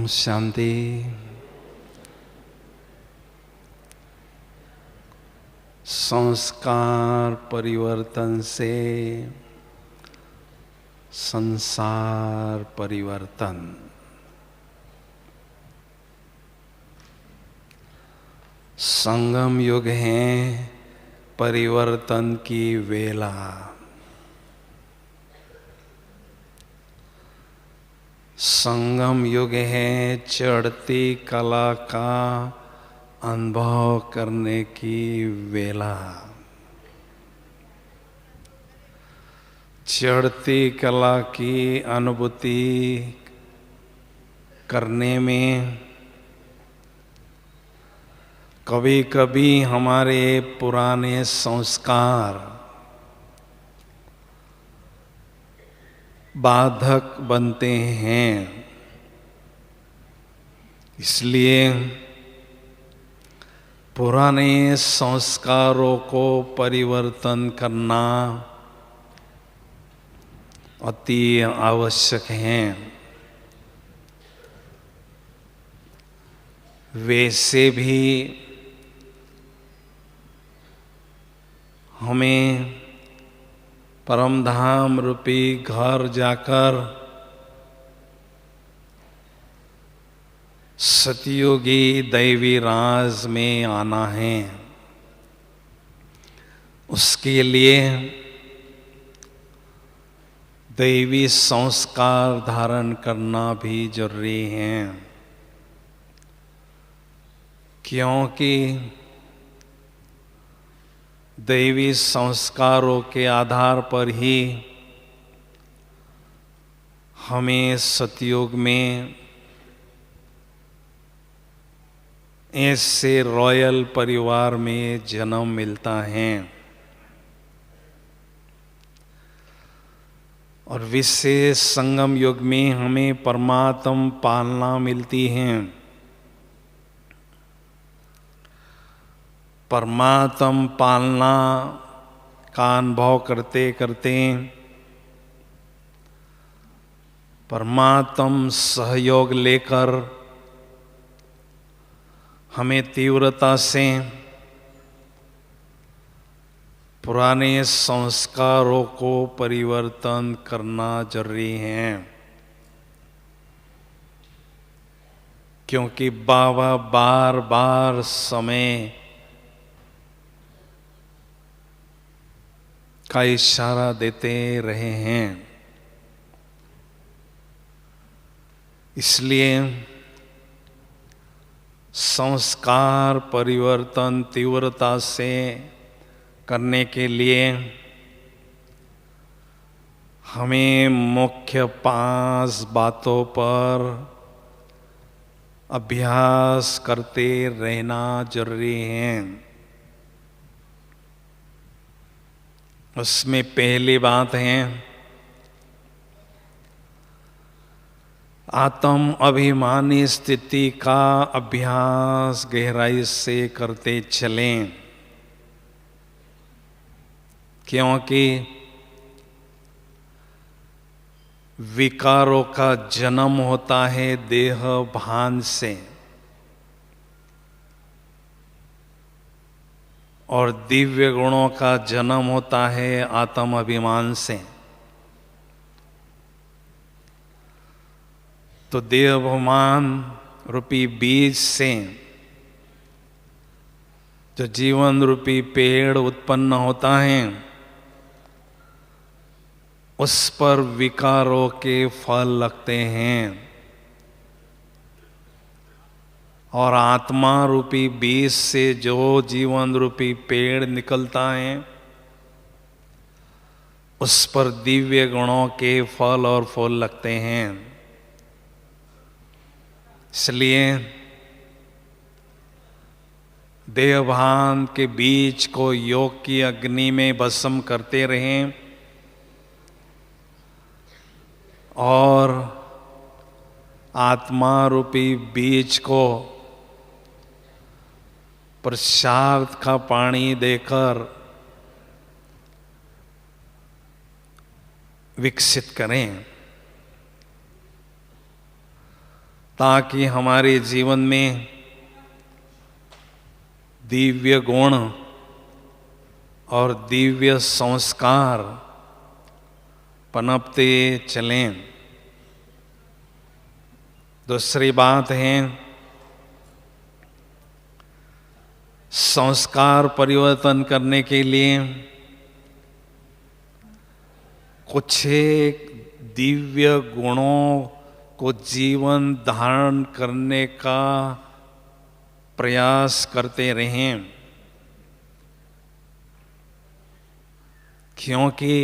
शांति। संस्कार परिवर्तन से संसार परिवर्तन। संगम युग है परिवर्तन की वेला। संगम युग है चढ़ती कला का अनुभव करने की वेला। चढ़ती कला की अनुभूति करने में कभी कभी हमारे पुराने संस्कार बाधक बनते हैं। इसलिए पुराने संस्कारों को परिवर्तन करना अति आवश्यक है। वैसे भी हमें परमधाम रूपी घर जाकर सतयुगी दैवी राज में आना है। उसके लिए दैवी संस्कार धारण करना भी जरूरी है, क्योंकि दैवी संस्कारों के आधार पर ही हमें सतयुग में ऐसे रॉयल परिवार में जन्म मिलता है और विशेष संगम युग में हमें परमात्म पालना मिलती है। परमात्म पालना का अनुभव करते करते परमात्म सहयोग लेकर हमें तीव्रता से पुराने संस्कारों को परिवर्तन करना जरूरी है, क्योंकि बाबा बार बार समय का इशारा देते रहे हैं। इसलिए संस्कार परिवर्तन तीव्रता से करने के लिए हमें मुख्य 5 बातों पर अभ्यास करते रहना जरूरी है। उसमें पहली बात है आत्म अभिमानी स्थिति का अभ्यास गहराई से करते चलें, क्योंकि विकारों का जन्म होता है देह भान से और दिव्य गुणों का जन्म होता है आत्म अभिमान से। तो देहाभिमान रूपी बीज से जो जीवन रूपी पेड़ उत्पन्न होता है, उस पर विकारों के फल लगते हैं और आत्मा रूपी बीज से जो जीवन रूपी पेड़ निकलता है, उस पर दिव्य गुणों के फल और फूल लगते हैं। इसलिए देहभान के बीज को योग की अग्नि में भस्म करते रहें और आत्मा रूपी बीज को प्रसाद का पानी देकर विकसित करें। ताकि हमारे जीवन में दिव्य गुण और दिव्य संस्कार पनपते चलें। दूसरी बात है, संस्कार परिवर्तन करने के लिए कुछ एक दिव्य गुणों को जीवन धारण करने का प्रयास करते रहें, क्योंकि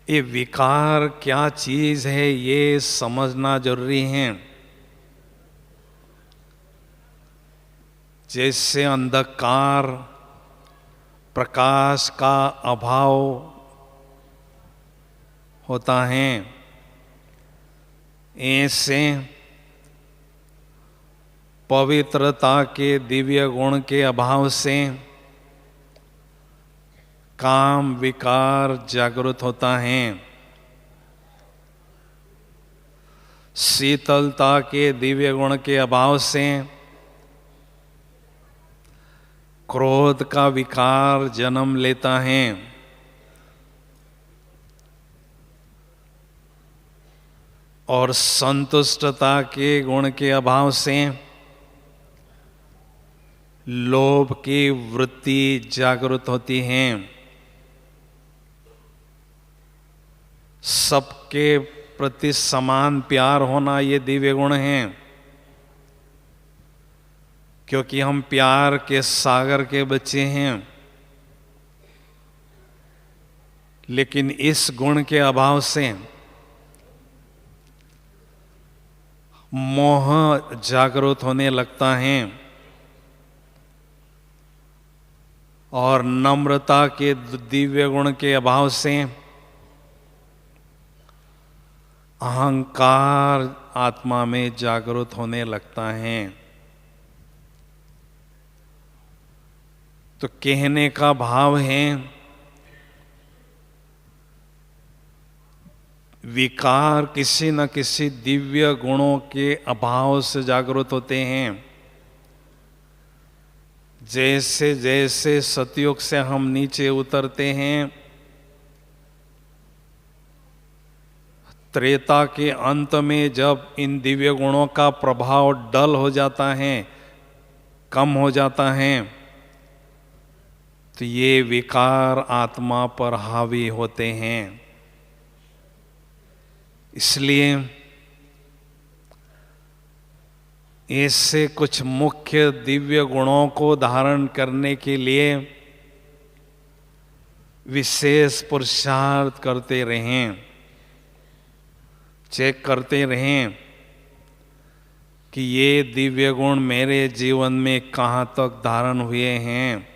ये विकार क्या चीज है ये समझना जरूरी है। जैसे अंधकार प्रकाश का अभाव होता है, ऐसे पवित्रता के दिव्य गुण के अभाव से काम विकार जागृत होता है। शीतलता के दिव्य गुण के अभाव से क्रोध का विकार जन्म लेता है। और संतुष्टता के गुण के अभाव से लोभ की वृत्ति जागृत होती है। सबके प्रति समान प्यार होना ये दिव्य गुण हैं, क्योंकि हम प्यार के सागर के बच्चे हैं। लेकिन इस गुण के अभाव से मोह जागृत होने लगता है और नम्रता के दिव्य गुण के अभाव से अहंकार आत्मा में जागृत होने लगता है। तो कहने का भाव है, विकार किसी न किसी दिव्य गुणों के अभाव से जागृत होते हैं। जैसे जैसे सतयुग से हम नीचे उतरते हैं, त्रेता के अंत में जब इन दिव्य गुणों का प्रभाव डल हो जाता है, कम हो जाता है, तो ये विकार आत्मा पर हावी होते हैं। इसलिए ऐसे कुछ मुख्य दिव्य गुणों को धारण करने के लिए विशेष पुरुषार्थ करते रहें, चेक करते रहें कि ये दिव्य गुण मेरे जीवन में कहाँ तक धारण हुए हैं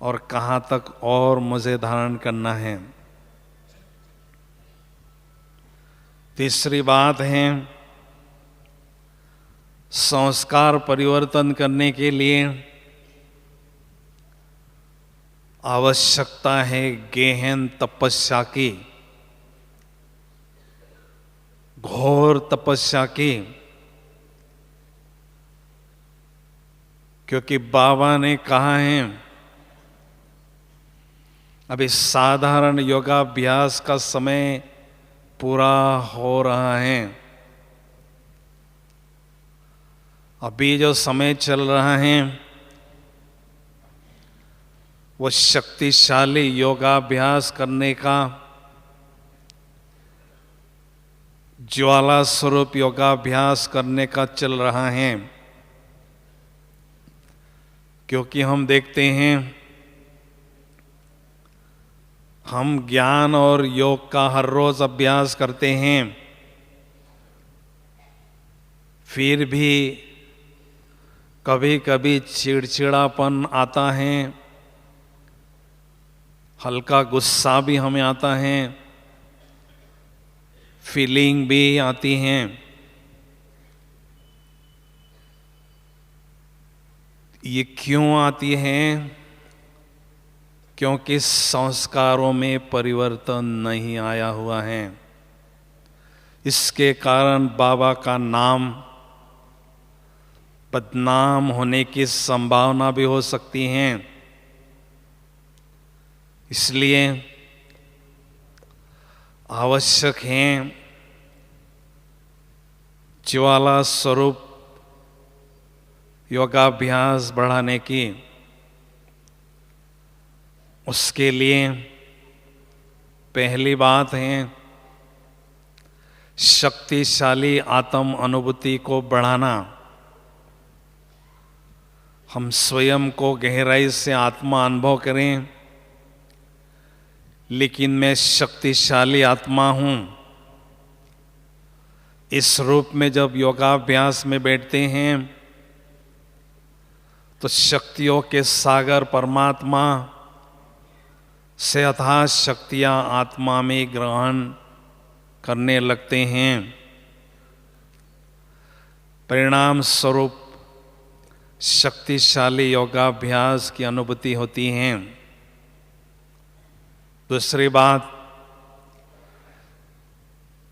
और कहाँ तक और मुझे धारण करना है। तीसरी बात है, संस्कार परिवर्तन करने के लिए आवश्यकता है गहन तपस्या की, घोर तपस्या की। क्योंकि बाबा ने कहा है, अभी साधारण योगाभ्यास का समय पूरा हो रहा है। अभी जो समय चल रहा है वो शक्तिशाली योगाभ्यास करने का, ज्वाला स्वरूप योगाभ्यास करने का चल रहा है। क्योंकि हम देखते हैं, हम ज्ञान और योग का हर रोज अभ्यास करते हैं, फिर भी कभी कभी चिड़चिड़ापन आता है, हल्का गुस्सा भी हमें आता है, फीलिंग भी आती हैं। ये क्यों आती हैं? क्योंकि संस्कारों में परिवर्तन नहीं आया हुआ है। इसके कारण बाबा का नाम बदनाम होने की संभावना भी हो सकती है। इसलिए आवश्यक है ज्वाला स्वरूप योगाभ्यास बढ़ाने की। उसके लिए पहली बात है शक्तिशाली आत्म अनुभूति को बढ़ाना। हम स्वयं को गहराई से आत्मा अनुभव करें, लेकिन मैं शक्तिशाली आत्मा हूं। इस रूप में जब योगाभ्यास में बैठते हैं तो शक्तियों के सागर परमात्मा से अथाह शक्तियां आत्मा में ग्रहण करने लगते हैं। परिणाम स्वरूप शक्तिशाली योगाभ्यास की अनुभूति होती है। दूसरी बात,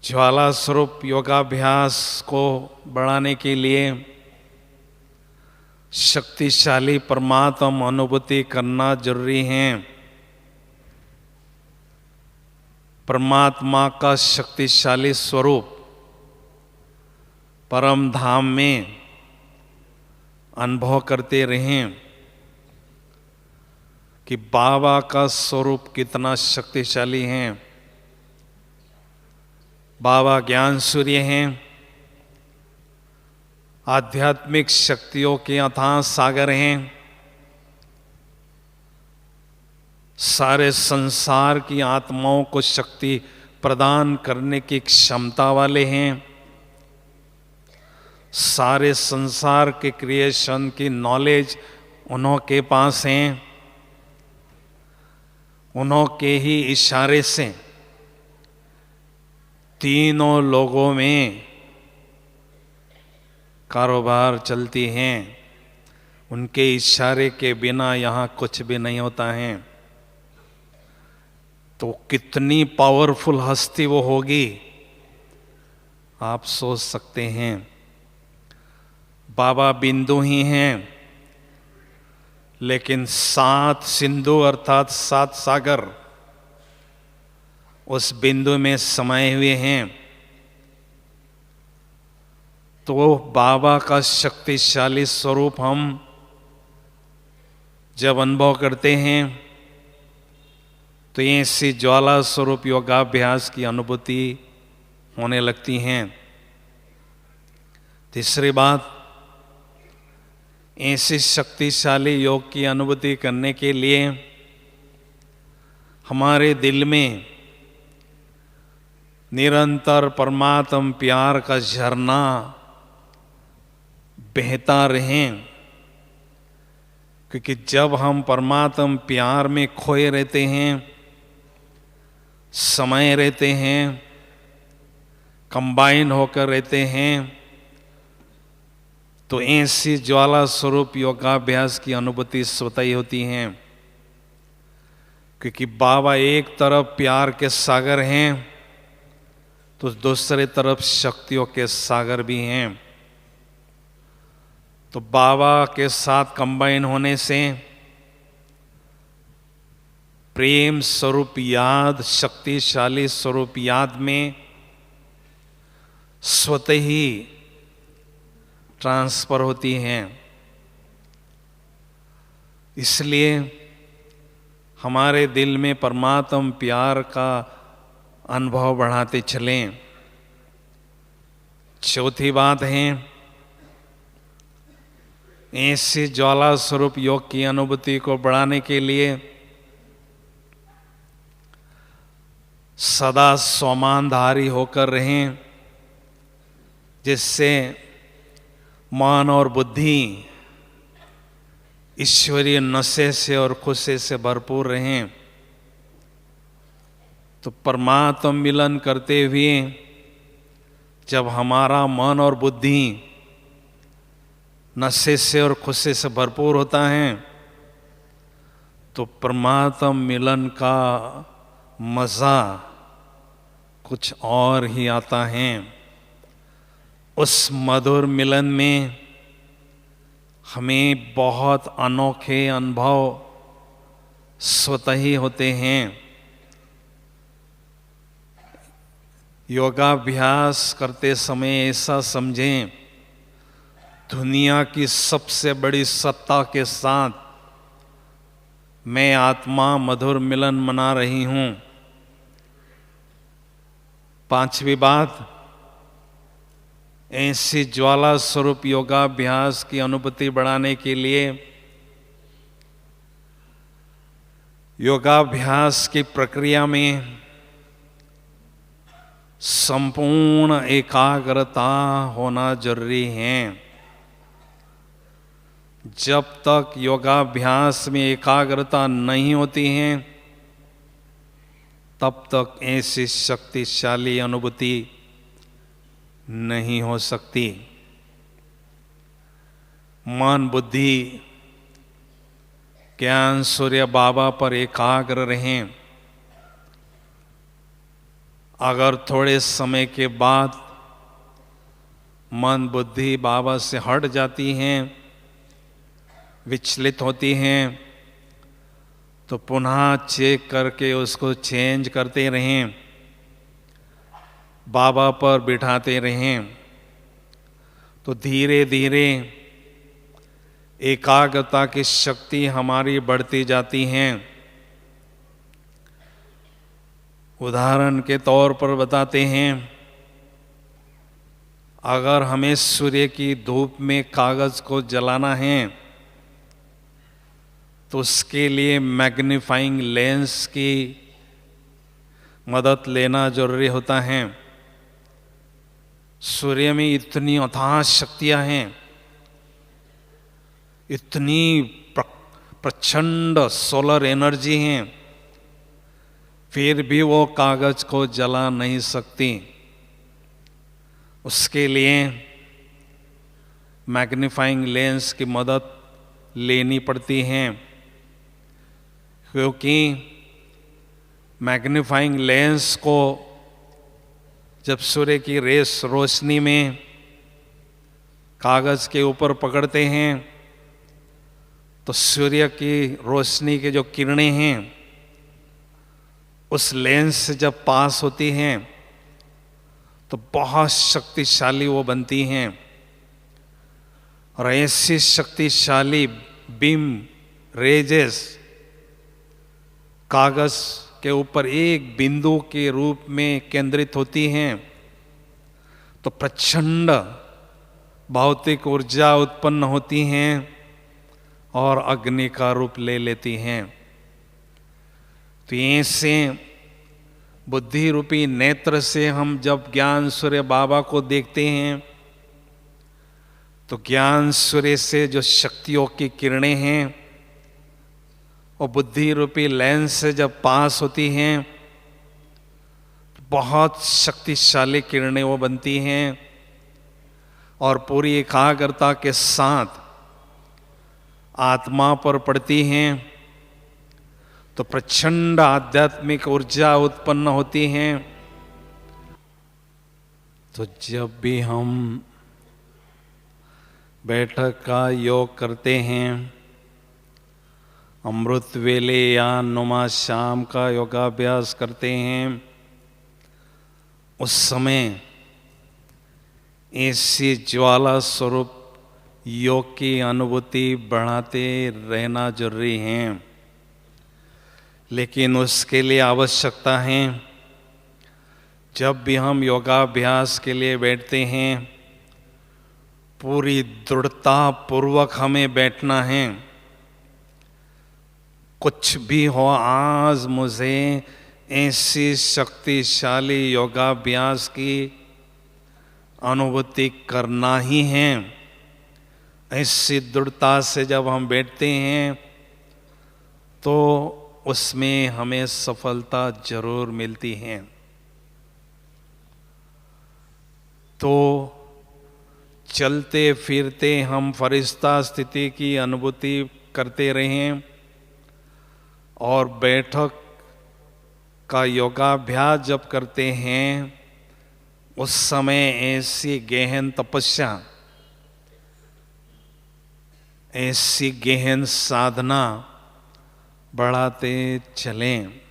ज्वाला स्वरूप योगाभ्यास को बढ़ाने के लिए शक्तिशाली परमात्मा अनुभूति करना जरूरी है। परमात्मा का शक्तिशाली स्वरूप परम धाम में अनुभव करते रहें कि बाबा का स्वरूप कितना शक्तिशाली है। बाबा ज्ञान सूर्य हैं, आध्यात्मिक शक्तियों के अथाह सागर हैं, सारे संसार की आत्माओं को शक्ति प्रदान करने की क्षमता वाले हैं। सारे संसार के क्रिएशन की नॉलेज उन्हों के पास हैं। उन्हों के ही इशारे से तीनों लोगों में कारोबार चलती हैं। उनके इशारे के बिना यहाँ कुछ भी नहीं होता है। तो कितनी पावरफुल हस्ती वो होगी, आप सोच सकते हैं। बाबा बिंदु ही हैं, लेकिन 7 सिंधु अर्थात 7 सागर उस बिंदु में समाये हुए हैं। तो बाबा का शक्तिशाली स्वरूप हम जब अनुभव करते हैं तो ऐसी ज्वाला स्वरूप योगाभ्यास की अनुभूति होने लगती हैं। तीसरी बात, ऐसी शक्तिशाली योग की अनुभूति करने के लिए हमारे दिल में निरंतर परमात्म प्यार का झरना बहता रहे। क्योंकि जब हम परमात्म प्यार में खोए रहते हैं, समय रहते हैं, कंबाइन होकर रहते हैं, तो ऐसी ज्वाला स्वरूप योगाभ्यास की अनुभूति स्वतः ही होती है। क्योंकि बाबा एक तरफ प्यार के सागर हैं तो दूसरे तरफ शक्तियों के सागर भी हैं। तो बाबा के साथ कंबाइन होने से प्रेम स्वरूप याद, शक्तिशाली स्वरूप याद में स्वतः ही ट्रांसफर होती हैं। इसलिए हमारे दिल में परमात्म प्यार का अनुभव बढ़ाते चलें। चौथी बात है, ऐसी ज्वाला स्वरूप योग की अनुभूति को बढ़ाने के लिए सदा स्वामानधारी होकर रहें, जिससे मन और बुद्धि ईश्वरीय नशे से और खुशी से भरपूर रहें। तो परमात्म मिलन करते हुए जब हमारा मन और बुद्धि नशे से और खुशी से भरपूर होता है तो परमात्म मिलन का मजा कुछ और ही आता है। उस मधुर मिलन में हमें बहुत अनोखे अनुभव स्वतः ही होते हैं। योगाभ्यास करते समय ऐसा समझें, दुनिया की सबसे बड़ी सत्ता के साथ मैं आत्मा मधुर मिलन मना रही हूं। पांचवी बात, ऐसी ज्वाला स्वरूप योगाभ्यास की अनुभूति बढ़ाने के लिए योगाभ्यास की प्रक्रिया में संपूर्ण एकाग्रता होना जरूरी है। जब तक योगाभ्यास में एकाग्रता नहीं होती है, तब तक ऐसी शक्तिशाली अनुभूति नहीं हो सकती। मन बुद्धि ज्ञान सूर्य बाबा पर एकाग्र रहें। अगर थोड़े समय के बाद मन बुद्धि बाबा से हट जाती हैं, विचलित होती हैं, तो पुनः चेक करके उसको चेंज करते रहें, बाबा पर बिठाते रहें। तो धीरे धीरे एकाग्रता की शक्ति हमारी बढ़ती जाती है। उदाहरण के तौर पर बताते हैं, अगर हमें सूर्य की धूप में कागज को जलाना है तो उसके लिए मैग्नीफाइंग लेंस की मदद लेना जरूरी होता है। सूर्य में इतनी अथाह शक्तियां हैं, इतनी प्रचंड सोलर एनर्जी है, फिर भी वो कागज को जला नहीं सकती। उसके लिए मैग्नीफाइंग लेंस की मदद लेनी पड़ती है, क्योंकि मैग्नीफाइंग लेंस को जब सूर्य की रेस रोशनी में कागज के ऊपर पकड़ते हैं तो सूर्य की रोशनी के जो किरणें हैं उस लेंस से जब पास होती हैं तो बहुत शक्तिशाली वो बनती हैं। और ऐसी शक्तिशाली बीम रेजेस कागज के ऊपर एक बिंदु के रूप में केंद्रित होती हैं तो प्रचंड भौतिक ऊर्जा उत्पन्न होती हैं और अग्नि का रूप ले लेती हैं। तो ऐसे बुद्धि रूपी नेत्र से हम जब ज्ञान सूर्य बाबा को देखते हैं तो ज्ञान सूर्य से जो शक्तियों की किरणें हैं और बुद्धि रूपी लेंस से जब पास होती हैं तो बहुत शक्तिशाली किरणें वो बनती हैं और पूरी एकाग्रता के साथ आत्मा पर पड़ती हैं तो प्रचंड आध्यात्मिक ऊर्जा उत्पन्न होती है। तो जब भी हम बैठक का योग करते हैं, अमृत वेले या नुमा शाम का योगाभ्यास करते हैं, उस समय ऐसी ज्वाला स्वरूप योग की अनुभूति बढ़ाते रहना जरूरी है। लेकिन उसके लिए आवश्यकता है, जब भी हम योगाभ्यास के लिए बैठते हैं पूरी दृढ़ता पूर्वक हमें बैठना है। कुछ भी हो, आज मुझे ऐसी शक्तिशाली योगाभ्यास की अनुभूति करना ही है। ऐसी दृढ़ता से जब हम बैठते हैं तो उसमें हमें सफलता जरूर मिलती है। तो चलते फिरते हम फरिश्ता स्थिति की अनुभूति करते रहें और बैठक का योगाभ्यास जब करते हैं उस समय ऐसी गहन तपस्या, ऐसी गहन साधना बढ़ाते चलें।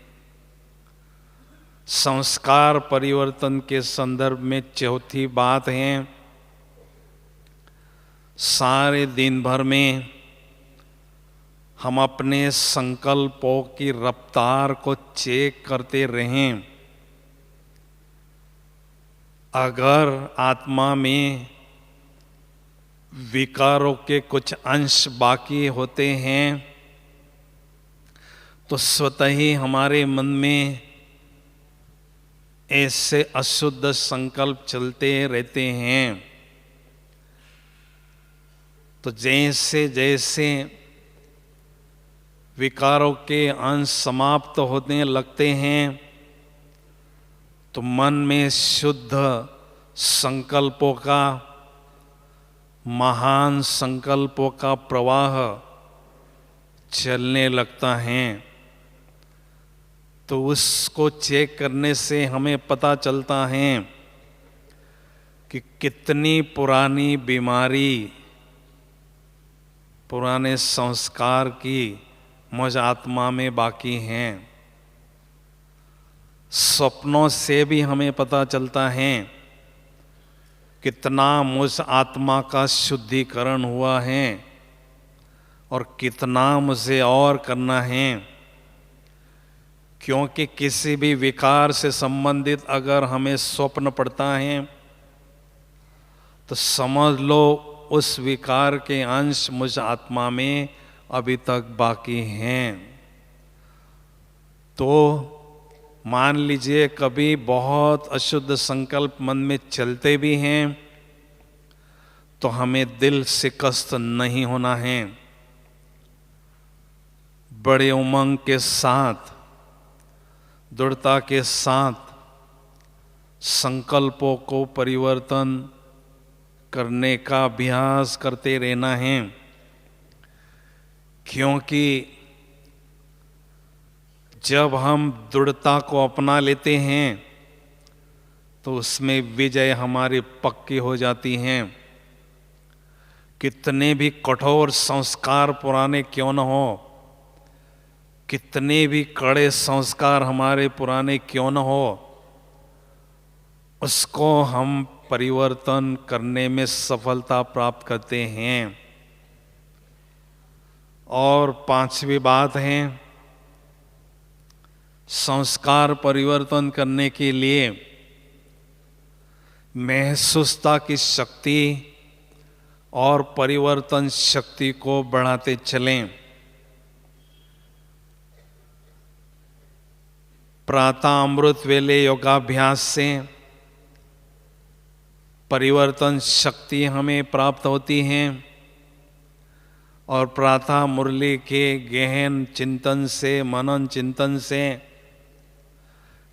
संस्कार परिवर्तन के संदर्भ में चौथी बात है, सारे दिन भर में हम अपने संकल्पों की रफ्तार को चेक करते रहें। अगर आत्मा में विकारों के कुछ अंश बाकी होते हैं तो स्वतः ही हमारे मन में ऐसे अशुद्ध संकल्प चलते रहते हैं। तो जैसे जैसे विकारों के अंश समाप्त होने लगते हैं तो मन में शुद्ध संकल्पों का, महान संकल्पों का प्रवाह चलने लगता है। तो उसको चेक करने से हमें पता चलता है कि कितनी पुरानी बीमारी, पुराने संस्कार की मुझ आत्मा में बाकी हैं। स्वप्नों से भी हमें पता चलता है कितना मुझ आत्मा का शुद्धिकरण हुआ है और कितना मुझे और करना है। क्योंकि किसी भी विकार से संबंधित अगर हमें स्वप्न पड़ता है तो समझ लो उस विकार के अंश मुझ आत्मा में अभी तक बाकी हैं। तो मान लीजिए कभी बहुत अशुद्ध संकल्प मन में चलते भी हैं तो हमें दिल शिकस्त नहीं होना है। बड़े उमंग के साथ, दृढ़ता के साथ संकल्पों को परिवर्तन करने का अभ्यास करते रहना है। क्योंकि जब हम दृढ़ता को अपना लेते हैं तो उसमें विजय हमारी पक्की हो जाती है। कितने भी कठोर संस्कार पुराने क्यों न हो, कितने भी कड़े संस्कार हमारे पुराने क्यों न हो, उसको हम परिवर्तन करने में सफलता प्राप्त करते हैं। और पांचवी बात है, संस्कार परिवर्तन करने के लिए महसूसता की शक्ति और परिवर्तन शक्ति को बढ़ाते चलें। प्रातः अमृत वेले योगाभ्यास से परिवर्तन शक्ति हमें प्राप्त होती है और प्रातः मुरली के गहन चिंतन से, मनन चिंतन से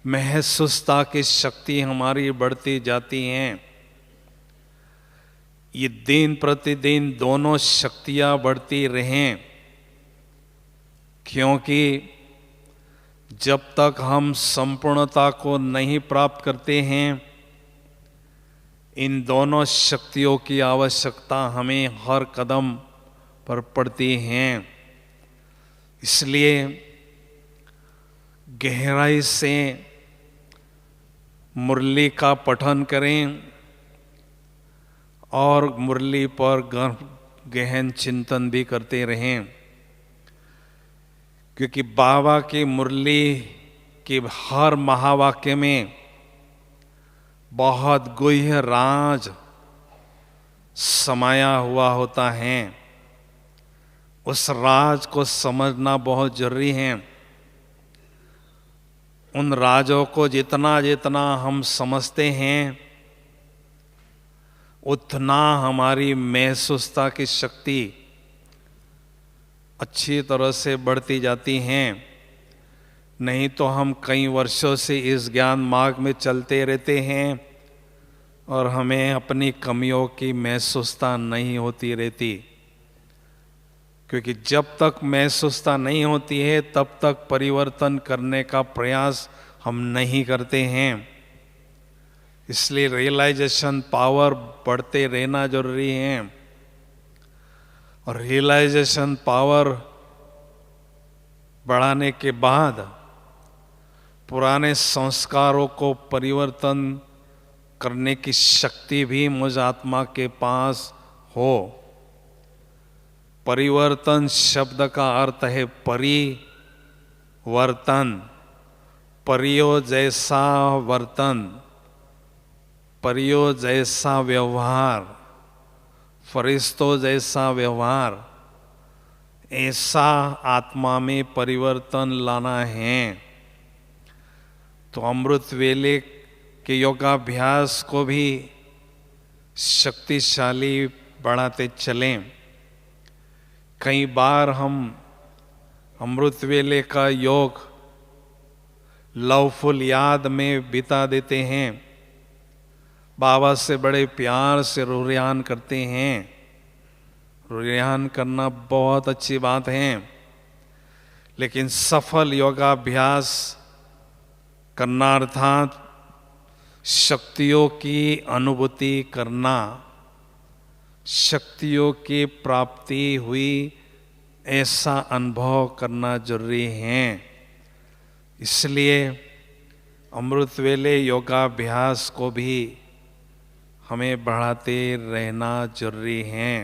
महसूसता की शक्ति हमारी बढ़ती जाती है। ये दिन प्रतिदिन दोनों शक्तियां बढ़ती रहें, क्योंकि जब तक हम संपूर्णता को नहीं प्राप्त करते हैं इन दोनों शक्तियों की आवश्यकता हमें हर कदम पर पड़ती है। इसलिए गहराई से मुरली का पठन करें और मुरली पर गहन चिंतन भी करते रहें। क्योंकि बाबा की मुरली के हर महावाक्य में बहुत गुह्य राज समाया हुआ होता है। उस राज को समझना बहुत जरूरी है। उन राजों को जितना जितना हम समझते हैं उतना हमारी महसूसता की शक्ति अच्छी तरह से बढ़ती जाती हैं। नहीं तो हम कई वर्षों से इस ज्ञान मार्ग में चलते रहते हैं और हमें अपनी कमियों की महसूसता नहीं होती रहती। क्योंकि जब तक महसूसता नहीं होती है तब तक परिवर्तन करने का प्रयास हम नहीं करते हैं। इसलिए रियलाइजेशन पावर बढ़ते रहना जरूरी है। और रियलाइजेशन पावर बढ़ाने के बाद पुराने संस्कारों को परिवर्तन करने की शक्ति भी मुझ आत्मा के पास हो। परिवर्तन शब्द का अर्थ है परिवर्तन, परियो जैसा वर्तन, परियो जैसा व्यवहार, फरिश्तों जैसा व्यवहार, ऐसा आत्मा में परिवर्तन लाना है। तो अमृत वेले के योगाभ्यास को भी शक्तिशाली बढ़ाते चलें। कई बार हम अमृत वेले का योग लवफुल याद में बिता देते हैं, बाबा से बड़े प्यार से रुरियान करते हैं। रुरियान करना बहुत अच्छी बात है, लेकिन सफल योगाभ्यास करना अर्थात शक्तियों की अनुभूति करना, शक्तियों की प्राप्ति हुई ऐसा अनुभव करना जरूरी है। इसलिए अमृत वेले योगाभ्यास को भी हमें बढ़ाते रहना जरूरी है।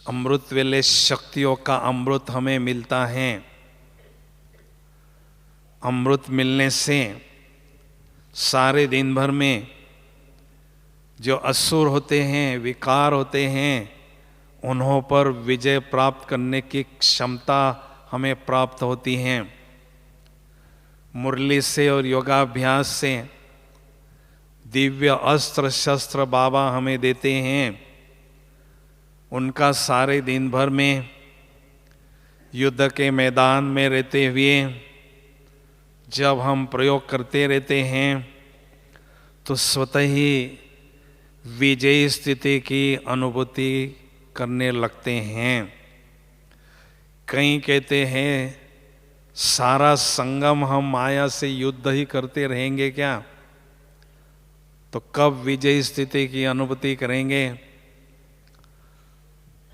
अमृत वेले शक्तियों का अमृत हमें मिलता है। अमृत मिलने से सारे दिन भर में जो असुर होते हैं, विकार होते हैं, उन्हों पर विजय प्राप्त करने की क्षमता हमें प्राप्त होती है। मुरली से और योगाभ्यास से दिव्य अस्त्र शस्त्र बाबा हमें देते हैं। उनका सारे दिन भर में युद्ध के मैदान में रहते हुए जब हम प्रयोग करते रहते हैं तो स्वतः ही विजयी स्थिति की अनुभूति करने लगते हैं। कई कहते हैं सारा संगम हम माया से युद्ध ही करते रहेंगे क्या, तो कब विजयी स्थिति की अनुभूति करेंगे।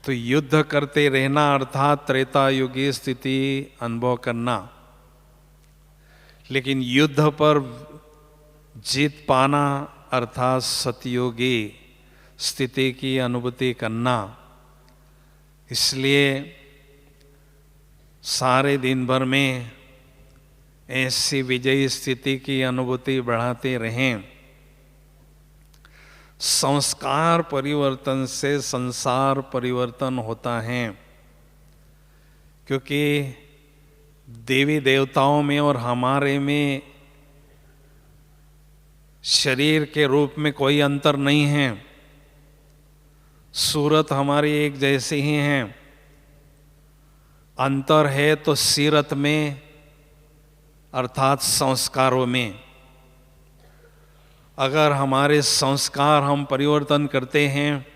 तो युद्ध करते रहना अर्थात त्रेता युगी स्थिति अनुभव करना, लेकिन युद्ध पर जीत पाना अर्थात सतयुगी स्थिति की अनुभूति करना। इसलिए सारे दिन भर में ऐसी विजयी स्थिति की अनुभूति बढ़ाते रहें। संस्कार परिवर्तन से संसार परिवर्तन होता है, क्योंकि देवी देवताओं में और हमारे में शरीर के रूप में कोई अंतर नहीं है। सूरत हमारी एक जैसी ही है। अंतर है तो सीरत में अर्थात संस्कारों में। अगर हमारे संस्कार हम परिवर्तन करते हैं,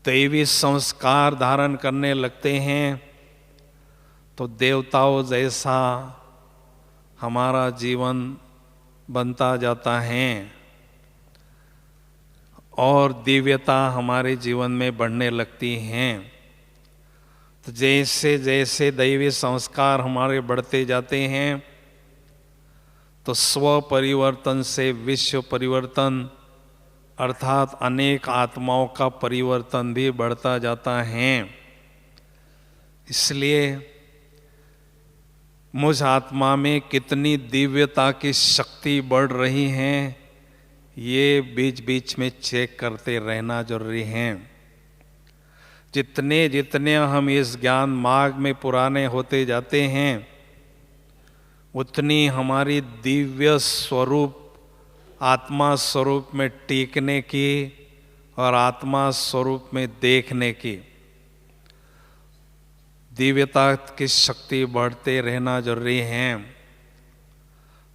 दैवी संस्कार धारण करने लगते हैं, तो देवताओं जैसा हमारा जीवन बनता जाता है और दिव्यता हमारे जीवन में बढ़ने लगती हैं। तो जैसे जैसे दैवी संस्कार हमारे बढ़ते जाते हैं तो स्व परिवर्तन से विश्व परिवर्तन अर्थात अनेक आत्माओं का परिवर्तन भी बढ़ता जाता है। इसलिए मुझ आत्मा में कितनी दिव्यता की शक्ति बढ़ रही है, ये बीच बीच में चेक करते रहना जरूरी है। जितने जितने हम इस ज्ञान मार्ग में पुराने होते जाते हैं, उतनी हमारी दिव्य स्वरूप आत्मा स्वरूप में टीकने की और आत्मा स्वरूप में देखने की दिव्यता की शक्ति बढ़ते रहना जरूरी है।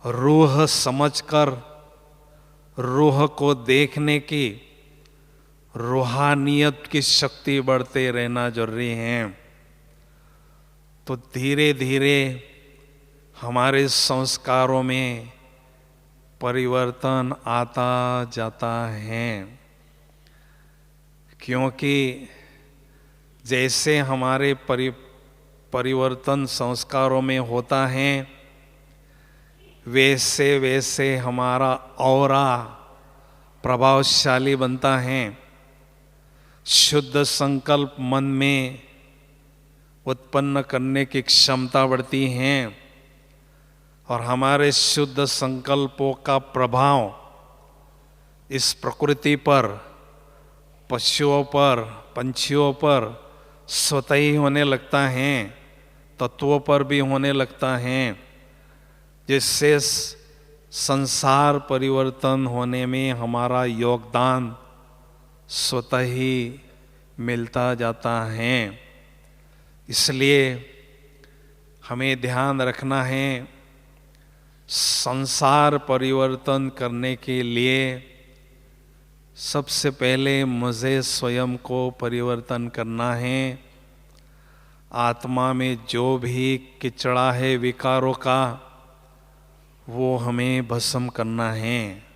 रूह समझकर रूह को देखने की रूहानियत की शक्ति बढ़ते रहना जरूरी है। तो धीरे धीरे हमारे संस्कारों में परिवर्तन आता जाता है। क्योंकि जैसे हमारे परिवर्तन संस्कारों में होता है, वैसे वैसे हमारा ऑरा प्रभावशाली बनता है। शुद्ध संकल्प मन में उत्पन्न करने की क्षमता बढ़ती है और हमारे शुद्ध संकल्पों का प्रभाव इस प्रकृति पर, पशुओं पर, पंछियों पर स्वतः ही होने लगता है, तत्वों पर भी होने लगता है, जिससे संसार परिवर्तन होने में हमारा योगदान स्वतः ही मिलता जाता है। इसलिए हमें ध्यान रखना है, संसार परिवर्तन करने के लिए सबसे पहले मुझे स्वयं को परिवर्तन करना है। आत्मा में जो भी किचड़ा है विकारों का, वो हमें भस्म करना है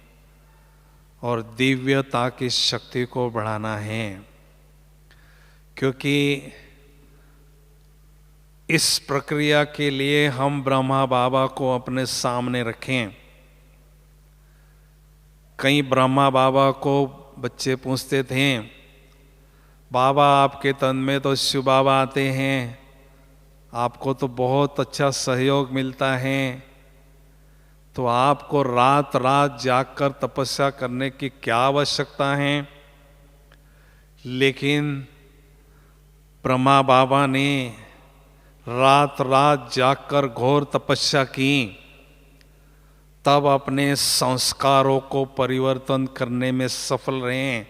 और दिव्यता की शक्ति को बढ़ाना है। क्योंकि इस प्रक्रिया के लिए हम ब्रह्मा बाबा को अपने सामने रखें। कई ब्रह्मा बाबा को बच्चे पूछते थे, बाबा आपके तन में तो शिव बाबा आते हैं, आपको तो बहुत अच्छा सहयोग मिलता है, तो आपको रात रात जागकर तपस्या करने की क्या आवश्यकता है। लेकिन ब्रह्मा बाबा ने रात रात जागकर घोर तपस्या की, तब अपने संस्कारों को परिवर्तन करने में सफल रहे,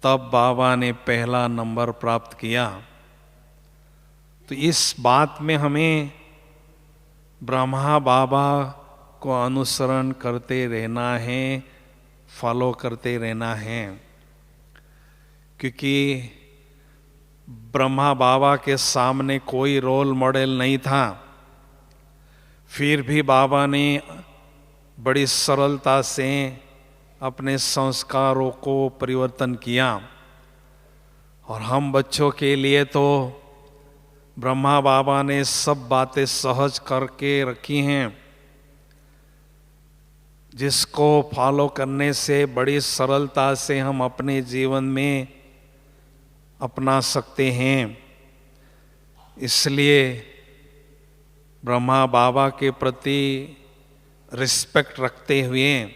तब बाबा ने पहला नंबर प्राप्त किया। तो इस बात में हमें ब्रह्मा बाबा को अनुसरण करते रहना है, फॉलो करते रहना है। क्योंकि ब्रह्मा बाबा के सामने कोई रोल मॉडल नहीं था, फिर भी बाबा ने बड़ी सरलता से अपने संस्कारों को परिवर्तन किया। और हम बच्चों के लिए तो ब्रह्मा बाबा ने सब बातें सहज करके रखी हैं, जिसको फॉलो करने से बड़ी सरलता से हम अपने जीवन में अपना सकते हैं। इसलिए ब्रह्मा बाबा के प्रति रिस्पेक्ट रखते हुए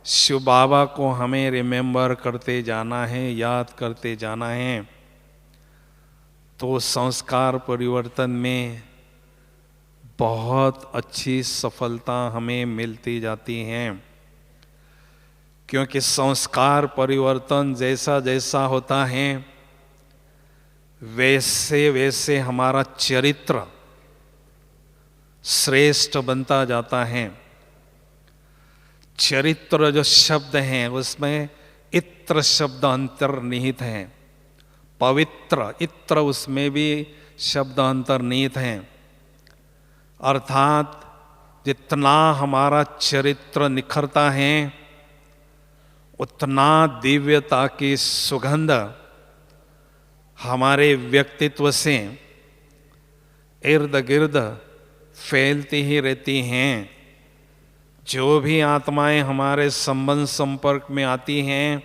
शिव बाबा को हमें रिमेंबर करते जाना है, याद करते जाना है। तो संस्कार परिवर्तन में बहुत अच्छी सफलता हमें मिलती जाती है। क्योंकि संस्कार परिवर्तन जैसा जैसा होता है, वैसे वैसे हमारा चरित्र श्रेष्ठ बनता जाता है। चरित्र जो शब्द हैं उसमें इत्र शब्द अंतर्निहित है, पवित्र इत्र उसमें भी शब्द अंतर्निहित है। अर्थात जितना हमारा चरित्र निखरता है, उतना दिव्यता की सुगंध हमारे व्यक्तित्व से इर्द गिर्द फैलती ही रहती हैं। जो भी आत्माएं हमारे संबंध संपर्क में आती हैं,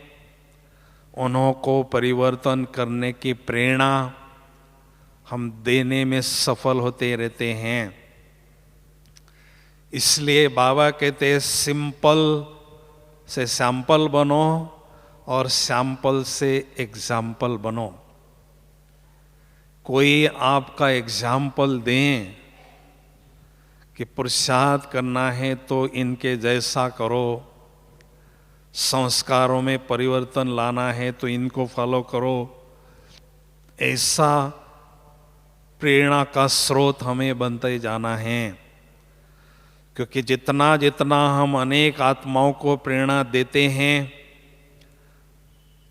उन्हों को परिवर्तन करने की प्रेरणा हम देने में सफल होते रहते हैं। इसलिए बाबा कहते हैं, सिंपल से सैंपल बनो और सैंपल से एग्जाम्पल बनो। कोई आपका एग्जाम्पल दें कि पुरुषार्थ करना है तो इनके जैसा करो, संस्कारों में परिवर्तन लाना है तो इनको फॉलो करो, ऐसा प्रेरणा का स्रोत हमें बनते जाना है। क्योंकि जितना जितना हम अनेक आत्माओं को प्रेरणा देते हैं,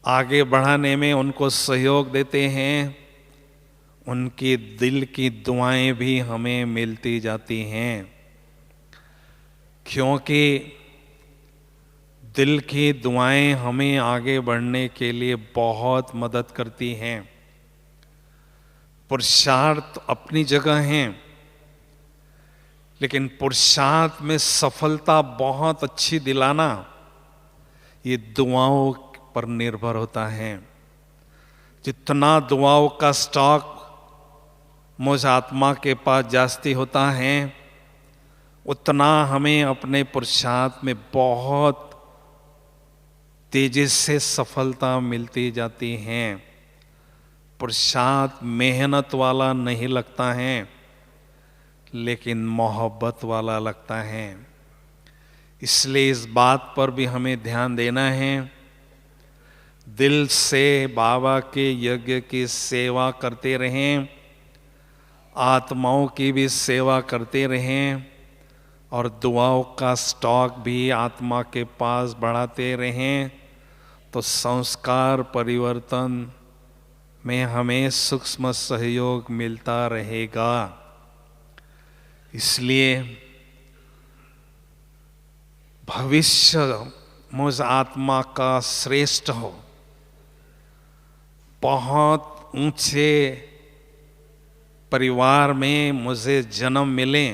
आगे बढ़ाने में उनको सहयोग देते हैं, उनकी दिल की दुआएं भी हमें मिलती जाती हैं, क्योंकि दिल की दुआएं हमें आगे बढ़ने के लिए बहुत मदद करती हैं। पुरुषार्थ अपनी जगह हैं, लेकिन पुरुषार्थ में सफलता बहुत अच्छी दिलाना ये दुआओं पर निर्भर होता है। जितना दुआओं का स्टॉक मुझ आत्मा के पास जास्ती होता है, उतना हमें अपने पुरुषार्थ में बहुत तेजी से सफलता मिलती जाती है। पुरुषार्थ मेहनत वाला नहीं लगता है, लेकिन मोहब्बत वाला लगता है। इसलिए इस बात पर भी हमें ध्यान देना है, दिल से बाबा के यज्ञ की सेवा करते रहें, आत्माओं की भी सेवा करते रहें, और दुआओं का स्टॉक भी आत्मा के पास बढ़ाते रहें, तो संस्कार परिवर्तन में हमें सूक्ष्म सहयोग मिलता रहेगा। इसलिए भविष्य मुझ आत्मा का श्रेष्ठ हो, बहुत ऊंचे परिवार में मुझे जन्म मिले,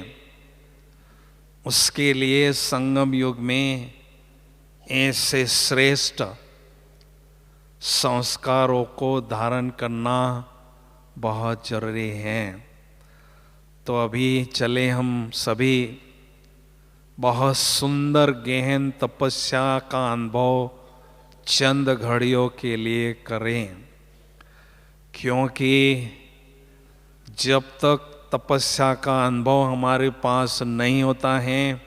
उसके लिए संगम युग में ऐसे श्रेष्ठ संस्कारों को धारण करना बहुत जरूरी है। तो अभी चले हम सभी बहुत सुंदर गहन तपस्या का अनुभव चंद घड़ियों के लिए करें, क्योंकि जब तक तपस्या का अनुभव हमारे पास नहीं होता है,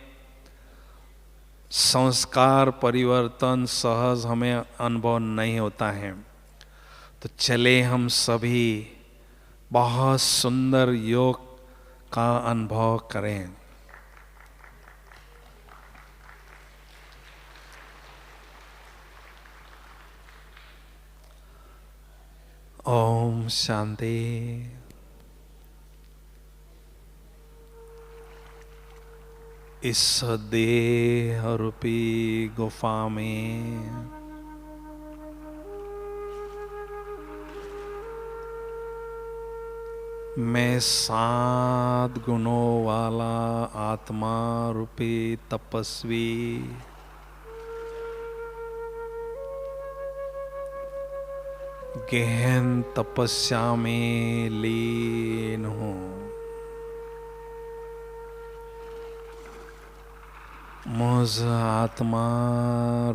संस्कार परिवर्तन सहज हमें अनुभव नहीं होता है। तो चले हम सभी बहुत सुंदर योग का अनुभव करें। ओम शांति। इस देह रूपी गुफा में मैं 7 गुणों वाला आत्मा रूपी तपस्वी गहन तपस्या में लीन हूँ। मुझ आत्मा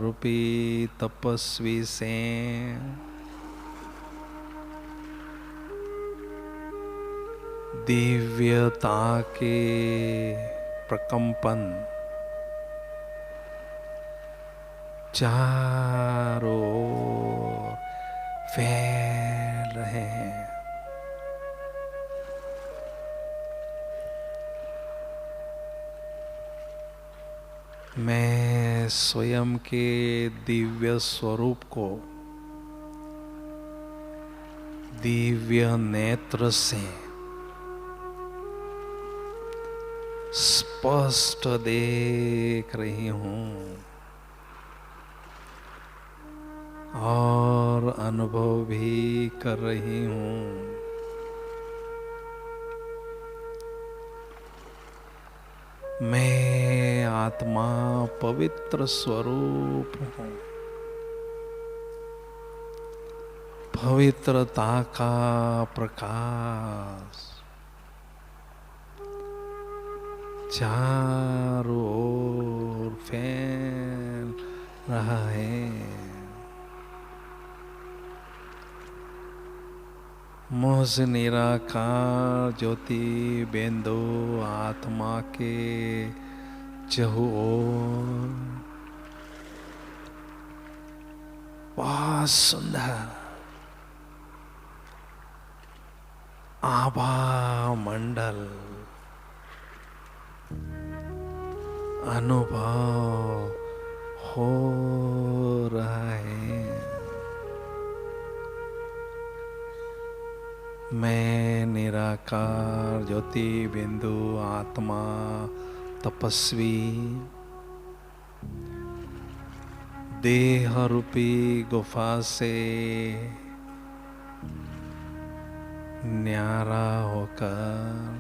रूपी तपस्वी से दिव्यता के प्रकंपन चारों ओर फैल रहे हैं। मैं स्वयं के दिव्य स्वरूप को दिव्य नेत्र से स्पष्ट देख रही हूँ और अनुभव भी कर रही हूँ। मैं आत्मा पवित्र स्वरूप हूँ। पवित्रता का प्रकाश चारों ओर फैल रहा है। मुझ निराकार ज्योति बिंदु आत्मा के चहु ओर बहुत सुंदर आभा मंडल अनुभव हो रहा है। मैं निराकार ज्योति बिंदु आत्मा तपस्वी देह रूपी गुफा से न्यारा होकर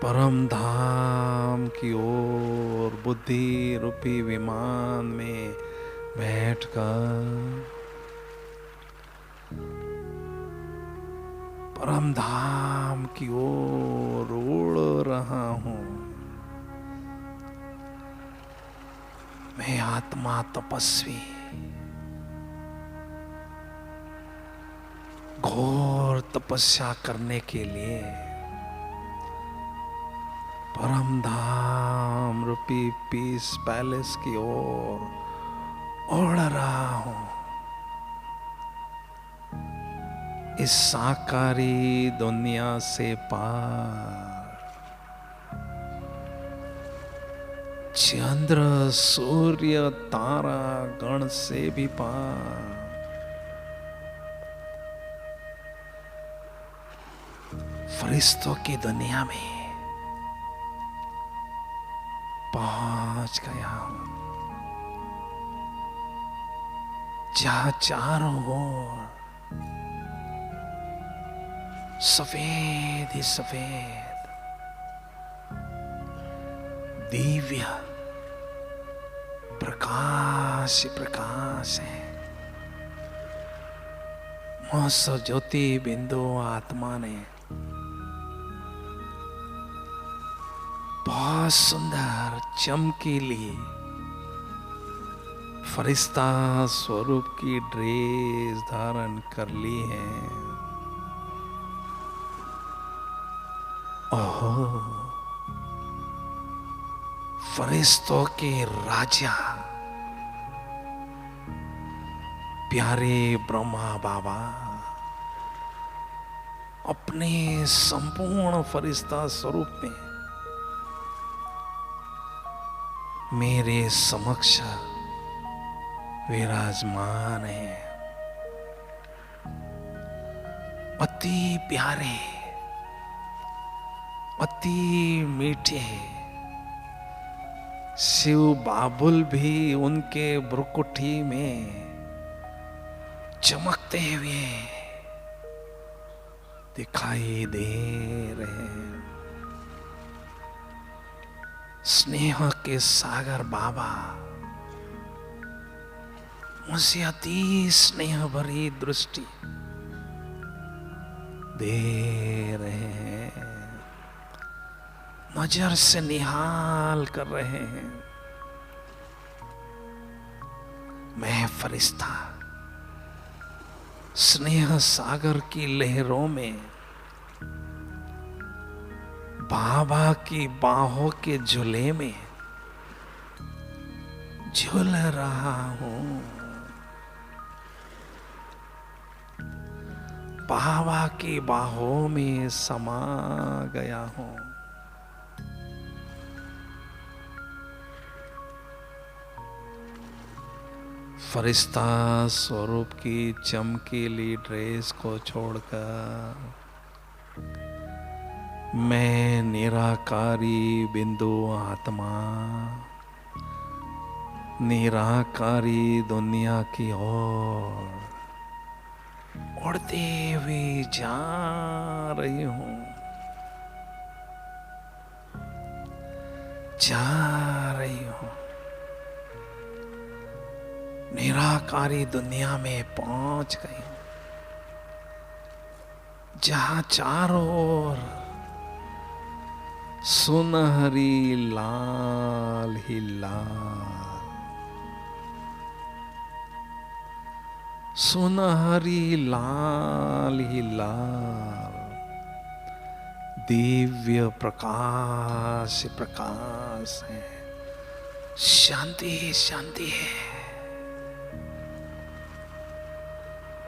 परम धाम की ओर बुद्धि रूपी विमान में बैठकर परम धाम की ओर उड़ रहा हूं। मैं आत्मा तपस्वी घोर तपस्या करने के लिए परम धाम रूपी पीस पैलेस की ओर उड़ रहा हूं। इस साकारी दुनिया से पार चंद्र सूर्य तारा गण से भी पार फरिश्तों की दुनिया में पहुंच गया हूं, जहां चारों ओर सफेद ही सफेद दिव्य प्रकाश प्रकाश है। महोत्सव ज्योति बिंदु आत्मा ने बहुत सुंदर चमकीली फरिश्ता स्वरूप की ड्रेस धारण कर ली है। ओहो, फरिश्तों के राजा प्यारे ब्रह्मा बाबा अपने संपूर्ण फरिश्ता स्वरूप में मेरे समक्ष विराजमान है। अति प्यारे अति मीठे शिव बाबुल भी उनके भ्रुकुटी में चमकते हुए दिखाई दे रहे हैं। स्नेह के सागर बाबा मुझे अति स्नेह भरी दृष्टि दे रहे हैं, नजर से निहाल कर रहे हैं। मैं फरिश्ता स्नेह सागर की लहरों में बाबा की बाहों के झूले में झूल रहा हूं। बाबा की बाहों में समा गया हूं। फरिश्ता स्वरूप की चमकीली ड्रेस को छोड़कर मैं निराकारी बिंदु आत्मा निराकारी दुनिया की ओर उड़ते हुए जा रही हूं, जा रही हूं। निराकारी दुनिया में पहुंच गई, जहां चारों ओर सुनहरी लाल ही लाल, सुनहरी लाल ही लाल दिव्य प्रकाश प्रकाश है। शांति शांति है।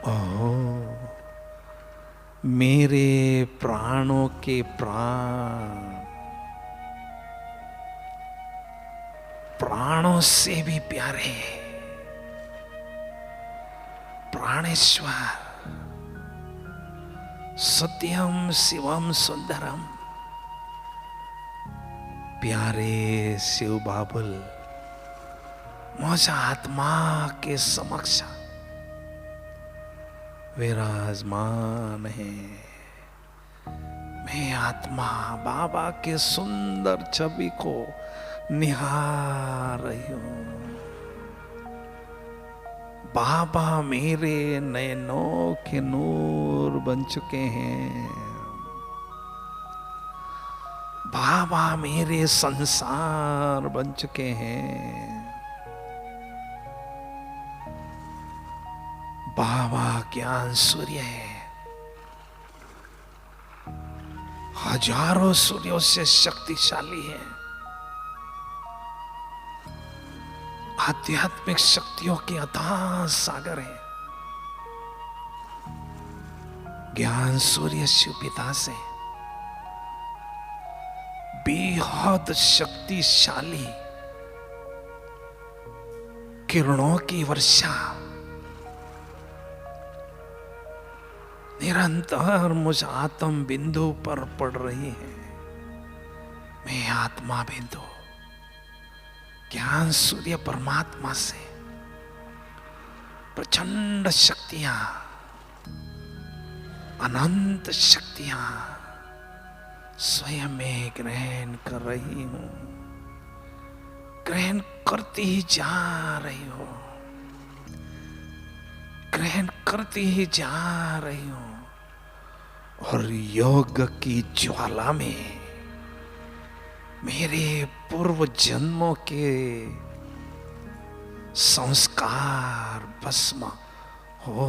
ओह, मेरे प्राणों के प्राण प्राणों से भी प्यारे प्राणेश्वर, सत्यम शिवम सुंदरम, प्यारे शिव बाबुल मुझ आत्मा के समक्ष विराजमान है। मैं आत्मा बाबा के सुंदर छवि को निहार रही हूं। बाबा मेरे नयनों के नूर बन चुके हैं। बाबा मेरे संसार बन चुके हैं। बाबा ज्ञान सूर्य है, हजारों सूर्यों से शक्तिशाली है। आध्यात्मिक शक्तियों के अथाह सागर है। ज्ञान सूर्य शिव पिता से बेहद शक्तिशाली किरणों की वर्षा निरंतर मुझ आत्म बिंदु पर पड़ रही है। मैं आत्मा बिंदु ज्ञान सूर्य परमात्मा से प्रचंड शक्तियां, अनंत शक्तियां स्वयं में ग्रहण कर रही हूं, ग्रहण करती ही जा रही हूं, ग्रहण करती ही जा रही हूं। और योग की ज्वाला में मेरे पूर्व जन्मों के संस्कार भस्म हो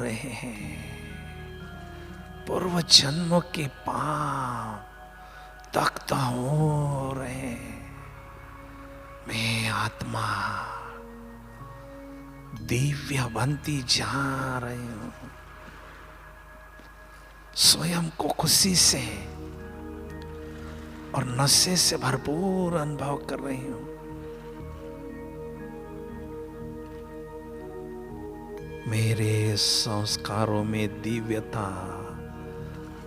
रहे हैं। पूर्व जन्मों के पाप दग्ध हो रहे हैं। मैं आत्मा दिव्य बनती जा रही हूं। स्वयं को खुशी से और नशे से भरपूर अनुभव कर रही हूं। मेरे संस्कारों में दिव्यता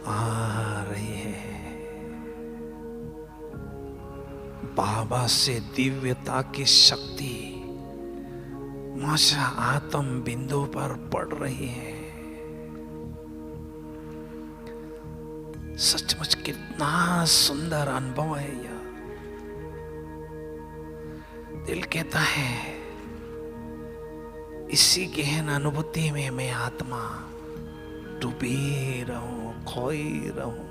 आ रही है। बाबा से दिव्यता की शक्ति मुझ आत्म बिंदु पर पड़ रही है। सचमुच कितना सुंदर अनुभव है यह। दिल कहता है इसी गहन अनुभूति में मैं आत्मा डूबी रहूं, खोई रहूं।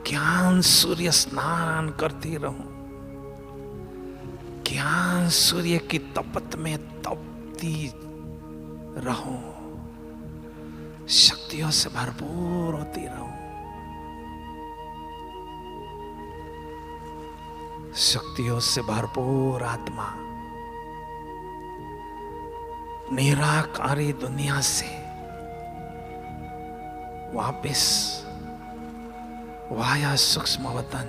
ज्ञान सूर्य स्नान करती रहूं, ज्ञान सूर्य की तपत में तपती रहूं, शक्तियों से भरपूर होती रहूं। शक्तियों से भरपूर आत्मा निराकारी दुनिया से वापस वाया सूक्ष्म वतन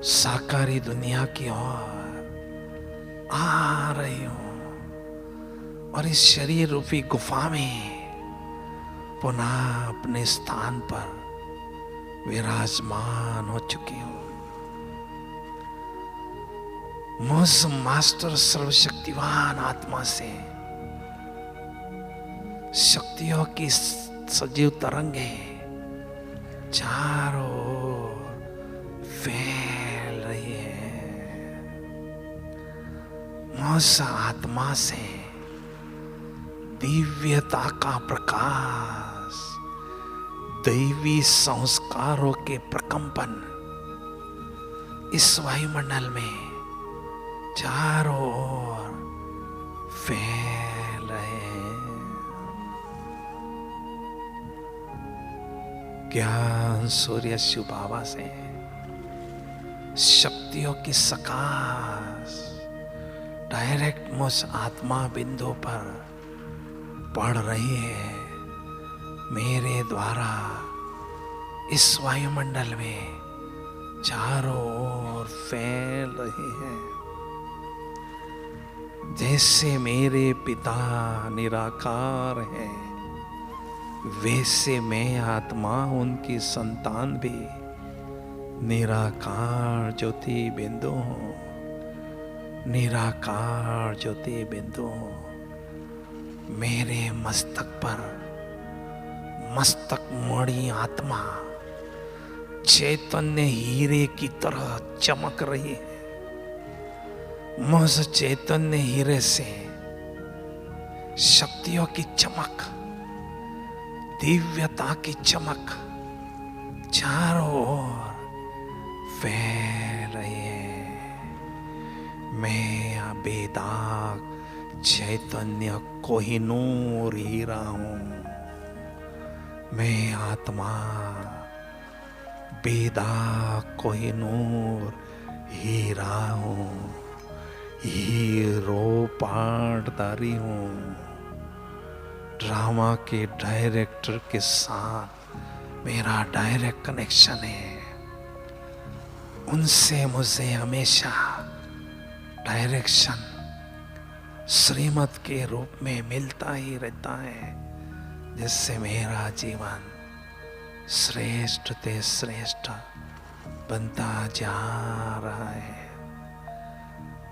साकारी दुनिया की ओर आ रही हूं। और इस शरीर रूपी गुफा में पुनः अपने स्थान पर विराजमान हो चुकी हूं। मुझ मास्टर सर्वशक्तिवान आत्मा से शक्तियों की सजीव तरंगे चारों ओर फैल रही है। मुझ आत्मा से दिव्यता का प्रकाश, दैवी संस्कारों के प्रकंपन इस वायुमंडल में चारों ओर फैल रहे हैं। ज्ञान सूर्य शिव बाबा से शक्तियों की सकाश डायरेक्ट मुझ आत्मा बिंदु पर पड़ रही है। मेरे द्वारा इस वायुमंडल में चारों ओर फैल रही है। जैसे मेरे पिता निराकार हैं, वैसे मैं आत्मा उनकी संतान भी निराकार ज्योति बिंदु हूँ, निराकार ज्योति बिंदु हूँ। मेरे मस्तक पर मस्तक मणि आत्मा चैतन्य हीरे की तरह चमक रही है। मुझ चैतन्य हीरे से शक्तियों की चमक, दिव्यता की चमक चारों ओर फैल रही है। मैं बेदाग चैतन्य कोहिनूर हीरा हूं। मैं आत्मा बेदाग कोहिनूर हीरा हूं, हीरो पाटदारी हूं। ड्रामा के डायरेक्टर के साथ मेरा डायरेक्ट कनेक्शन है। उनसे मुझे हमेशा डायरेक्शन श्रीमत के रूप में मिलता ही रहता है, जिससे मेरा जीवन श्रेष्ठ ते श्रेष्ठ बनता जा रहा है।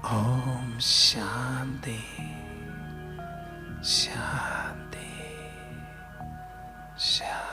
ओम शांति शांति शांति।